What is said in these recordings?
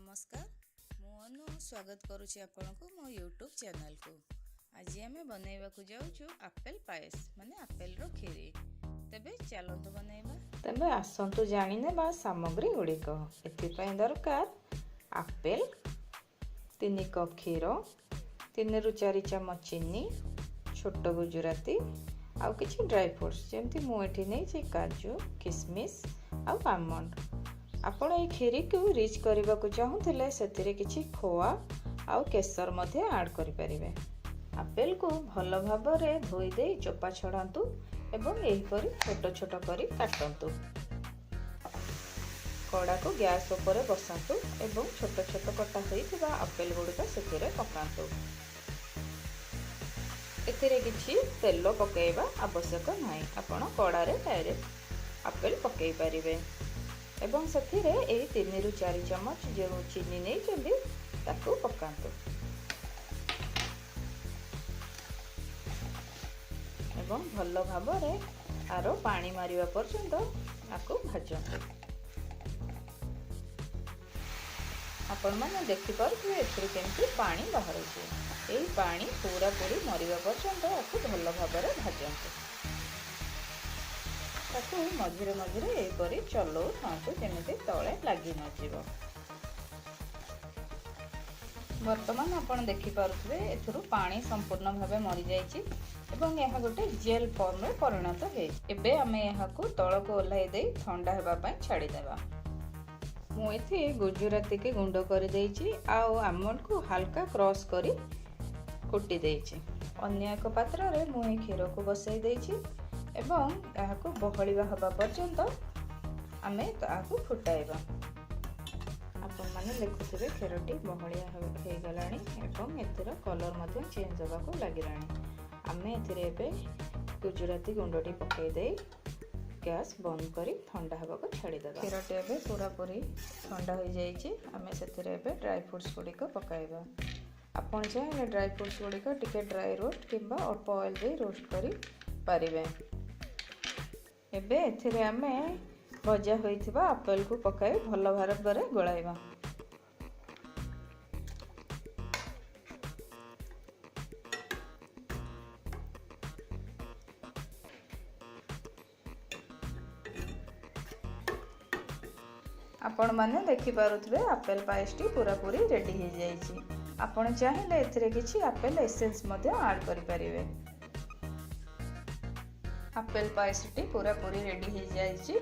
नमस्कार मु अनु स्वागत करुछि आपनको मो यूट्यूब चैनल को। आज आमे बनैबा को जाउछु आपेल पायस माने आपेल रो खीरी। तबे चलंतु बनैबा। तबे आसंतु जानिने बा सामग्री गुड़िक एथि पय दरकार आपेल 3 कप क्षीर 3 रु 4 चमच चीनी छोट गुजराती आउ किछि ड्राई फ्रूट्स जेमति मु एठी नै छै काजू किशमिश आउ आलमंड। आपण ए खीरी को रिच करबा को चाहुथिले सेतिरे किछि खोआ आउ केसर मध्ये ऐड करि परिबे। आपेल को भलो भाबरे धोई देई चोपा छडांतु एवं एही परि छोट छोट करी काटंतु। कड़ा को गैस ऊपर बसांतु एवं छोट छोट कटा होइथिबा आपेल गुड़िका सेतिरे पकांतु। एथिरे किछि तेल पकेइबा आवश्यक नाही, आपण कड़ा रे डायरेक्ट आपेल पकेइ परिबे एवं सेथिरे एही 3 रु 4 चमच जे चीनी नै चंदी ताकू पकांतु एवं भलो भाबरे आरो पानी मारिबा पर्यंत आकु भाजंतु। आपण माने देखि परथि एथिरे केमति पानी बाहरुछि। एही पानी पूरा पूरी मरिबा पर्यंत आकु भलो भाबरे भाजंतु। ताकू मझिरे मझिरे एपरी चलो थांतु जेमिति तळे लागि न जिवो। वर्तमान आपण देखि पारुथबे एथुरु पानी संपूर्ण भाबे मरि जायछि एवं यहा गोटे जेल फॉर्म रे परिणत हे। एबे हमें यहा को तळ को ओल्हाई देई ठंडा हेबा पय छाडी देबा। मु एथि गुजराती के गुंड करि देइछि आ आलमंड को हल्का क्रश करी कुटी देइछि। अन्य एक पात्र रे मु ए खीर को बसई देइछि एवं यहा को बहलिबा हबा पर्यंत आमे ताकू फुटाइबा। आपण माने देखुथिबे खीरटी बहलिया हे गलानी एवं एतिर कलर मध्ये चेंज होबा को लागिलानी। आमे एथिरे एबे गुजराती गुंडटी पकई दे गैस बंद करी ठंडा हेबा को छाडी देबा। खीरटी एबे पूरा पूरी ठंडा हो जाइछि। आमे सेथिरे एबे ड्राई फ्रूट्स गुडी को पकाइबा। आपण चाहे ड्राई फ्रूट्स गुडी को टिके ड्राई रोस्ट किंबा अल्प ऑयल दे रोस्ट करी पारिबे। एबे एथिरे आमे भजा होइथिबा आपेल को पकाई भलो भाबरे गोळाइबा। आपण माने देखि पारुथबे आपेल पायसटी पूरा पूरी रेडी हो जाइछि। आपण चाहिले एथिरे किछि आपेल एसेंस मध्ये ऐड करि परिबे। आपेल पायसटी पूरा पूरी रेडी हो जाइछि।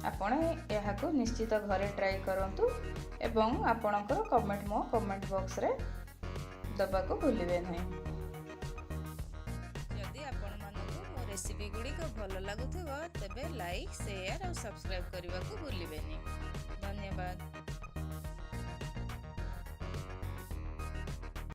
आपण एहा को निश्चित घरे ट्राई करंतु एवं आपणकर कमेंट मो कमेंट बॉक्स रे दबा को भूलिबे नै। यदि आपण मानको मो रेसिपी गुडी को भलो लागुथिबो तबे लाइक शेयर और सब्सक्राइब करबा को भूलिबे नै।